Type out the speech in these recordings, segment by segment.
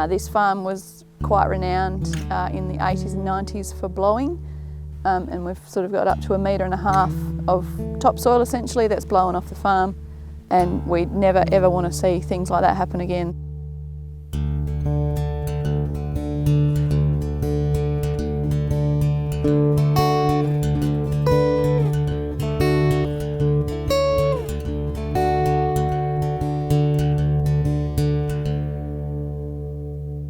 This farm was quite renowned in the 80s and 90s for blowing, and we've sort of got up to 1.5 metres of topsoil essentially that's blowing off the farm, and we never ever want to see things like that happen again.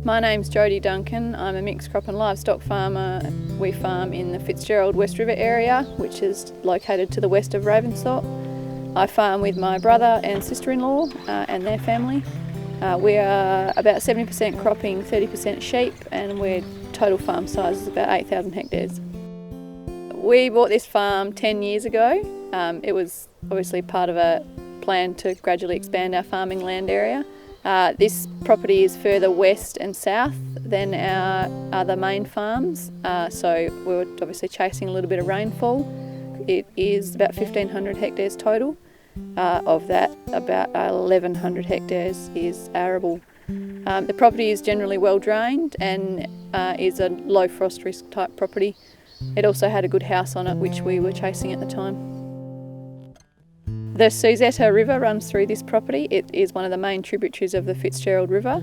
My name's Jodi Duncan. I'm a mixed crop and livestock farmer. We farm in the Fitzgerald West River area, which is located to the west of Ravensthorpe. I farm with my brother and sister-in-law and their family. We are about 70% cropping, 30% sheep, and our total farm size is about 8,000 hectares. We bought this farm 10 years ago. It was obviously part of a plan to gradually expand our farming land area. This property is further west and south than our other main farms, so we were obviously chasing a little bit of rainfall. It is about 1,500 hectares total. Of that, about 1,100 hectares is arable. The property is generally well drained and is a low frost risk type property. It also had a good house on it, which we were chasing at the time. The Sussetta River runs through this property. It is one of the main tributaries of the Fitzgerald River.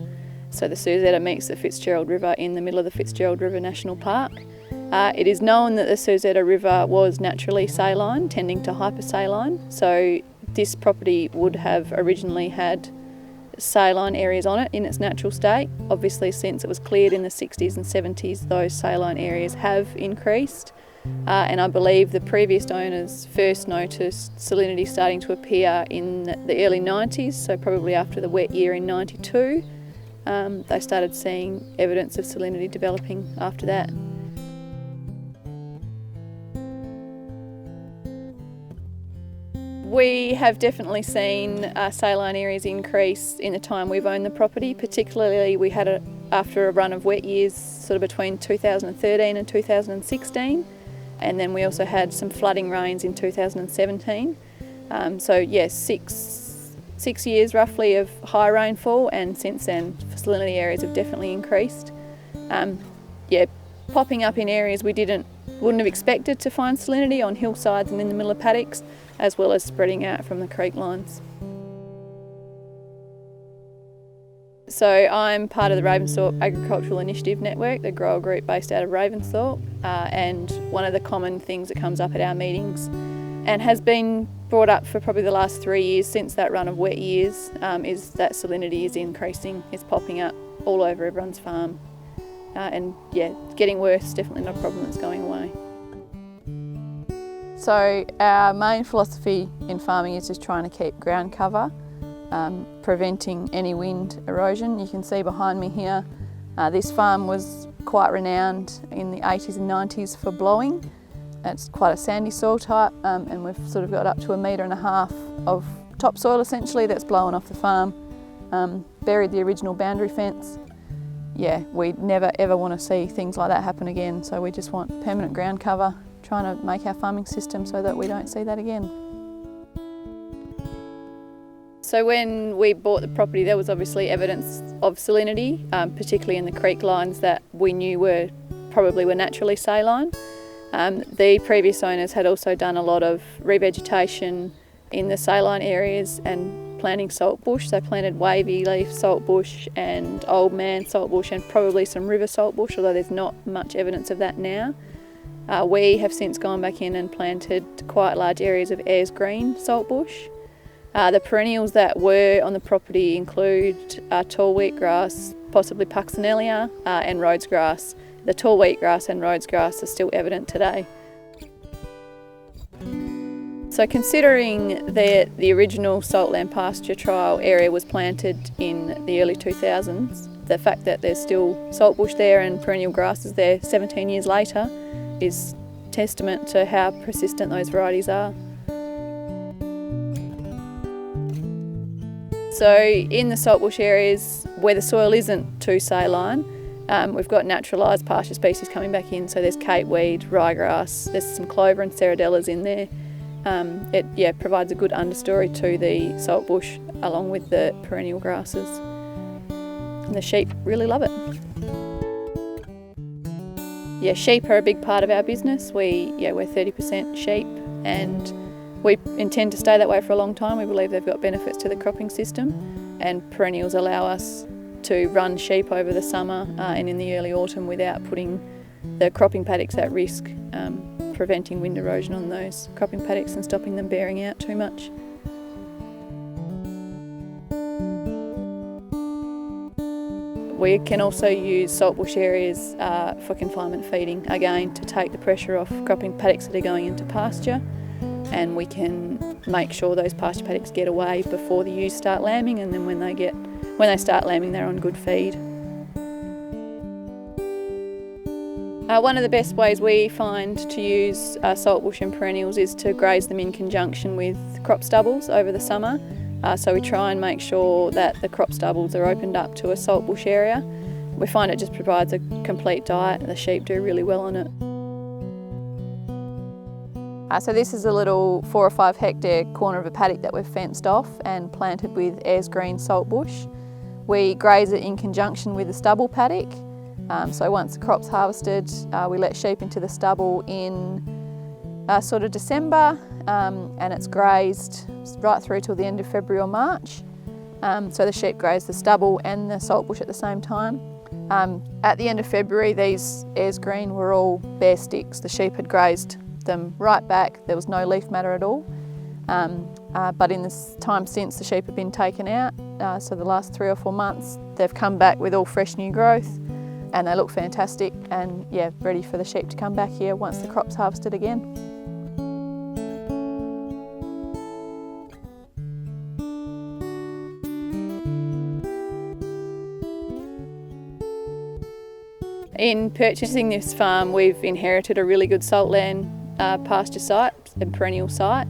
So the Sussetta meets the Fitzgerald River in the middle of the Fitzgerald River National Park. It is known that the Sussetta River was naturally saline, tending to hypersaline. So this property would have originally had saline areas on it in its natural state. Obviously, since it was cleared in the 60s and 70s, those saline areas have increased. And I believe the previous owners first noticed salinity starting to appear in the early 90s, so probably after the wet year in 92. They started seeing evidence of salinity developing after that. We have definitely seen saline areas increase in the time we've owned the property. Particularly we had after a run of wet years sort of between 2013 and 2016. And then we also had some flooding rains in 2017. So yes, six years roughly of high rainfall, and since then salinity areas have definitely increased. Popping up in areas we wouldn't have expected to find salinity on hillsides and in the middle of paddocks, as well as spreading out from the creek lines. So I'm part of the Ravensthorpe Agricultural Initiative Network, the grower group based out of Ravensthorpe, and one of the common things that comes up at our meetings and has been brought up for probably the last 3 years since that run of wet years is that salinity is increasing. It's popping up all over everyone's farm, and getting worse, definitely not a problem that's going away. So our main philosophy in farming is just trying to keep ground cover, preventing any wind erosion. You can see behind me here, this farm was quite renowned in the 80s and 90s for blowing. It's quite a sandy soil type, and we've sort of got up to 1.5 metres of topsoil essentially that's blowing off the farm. Buried the original boundary fence. We never ever want to see things like that happen again, so we just want permanent ground cover, trying to make our farming system so that we don't see that again. So when we bought the property, there was obviously evidence of salinity, particularly in the creek lines that we knew were naturally saline. The previous owners had also done a lot of revegetation in the saline areas and planting saltbush. They planted wavy leaf saltbush and old man saltbush and probably some river saltbush, although there's not much evidence of that now. We have since gone back in and planted quite large areas of Ayers green saltbush. The perennials that were on the property include tall wheatgrass, possibly puccinellia, and Rhodes grass. The tall wheatgrass and Rhodes grass are still evident today. So considering that the original saltland pasture trial area was planted in the early 2000s, the fact that there's still saltbush there and perennial grasses there 17 years later is testament to how persistent those varieties are. So in the saltbush areas where the soil isn't too saline, we've got naturalised pasture species coming back in. So there's capeweed, ryegrass, there's some clover and straddles in there. It provides a good understory to the saltbush along with the perennial grasses. And the sheep really love it. Yeah, sheep are a big part of our business. We're 30% sheep, and we intend to stay that way for a long time. We believe they've got benefits to the cropping system, and perennials allow us to run sheep over the summer and in the early autumn without putting the cropping paddocks at risk, preventing wind erosion on those cropping paddocks and stopping them bearing out too much. We can also use saltbush areas for confinement feeding, again to take the pressure off cropping paddocks that are going into pasture, and we can make sure those pasture paddocks get away before the ewes start lambing, and then when they start lambing they're on good feed. One of the best ways we find to use saltbush and perennials is to graze them in conjunction with crop stubbles over the summer. So we try and make sure that the crop stubbles are opened up to a saltbush area. We find it just provides a complete diet, and the sheep do really well on it. So this is a little 4 or 5 hectare corner of a paddock that we've fenced off and planted with Ayers green saltbush. We graze it in conjunction with the stubble paddock. So once the crop's harvested, we let sheep into the stubble in sort of December, and it's grazed right through till the end of February or March. So the sheep graze the stubble and the saltbush at the same time. At the end of February, these Ayers green were all bare sticks. The sheep had grazed them right back. There was no leaf matter at all. But in this time since, the sheep have been taken out, so the last 3 or 4 months, they've come back with all fresh new growth, and they look fantastic, and yeah, ready for the sheep to come back here once the crop's harvested again. In purchasing this farm, we've inherited a really good saltland pasture site and perennial site.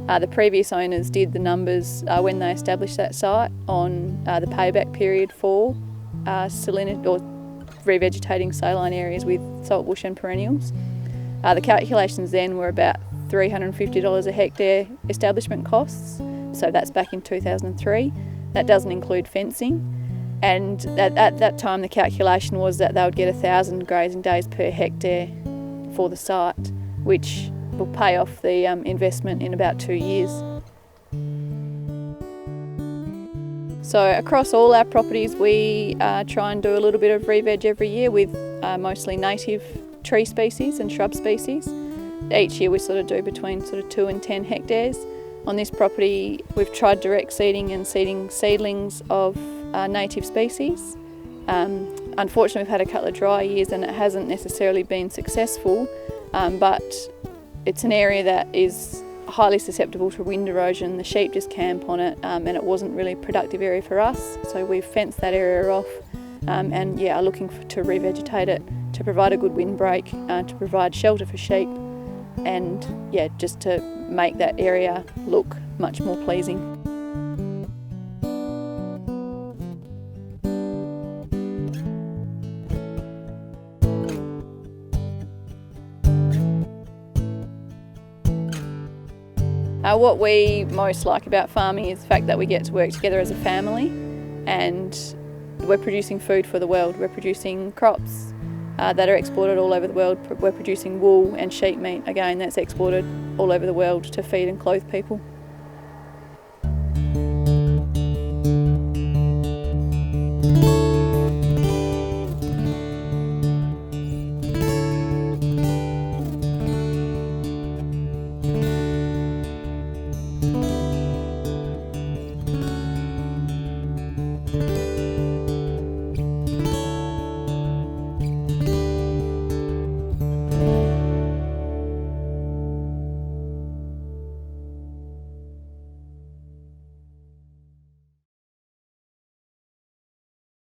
The previous owners did the numbers when they established that site on the payback period for salinity or revegetating saline areas with saltbush and perennials. The calculations then were about $350 a hectare establishment costs, so that's back in 2003. That doesn't include fencing, and at that time the calculation was that they would get 1,000 grazing days per hectare for the site, which will pay off the investment in about 2 years. So across all our properties we try and do a little bit of re-veg every year with mostly native tree species and shrub species. Each year we sort of do between 2 and 10 hectares. On this property we've tried direct seeding and seeding seedlings of native species. Unfortunately we've had a couple of dry years and it hasn't necessarily been successful, but it's an area that is highly susceptible to wind erosion. The sheep just camp on it, and it wasn't really a productive area for us, so we've fenced that area off and are looking to revegetate it to provide a good windbreak, to provide shelter for sheep, and just to make that area look much more pleasing. What we most like about farming is the fact that we get to work together as a family, and we're producing food for the world. We're producing crops that are exported all over the world. We're producing wool and sheep meat, again, that's exported all over the world to feed and clothe people.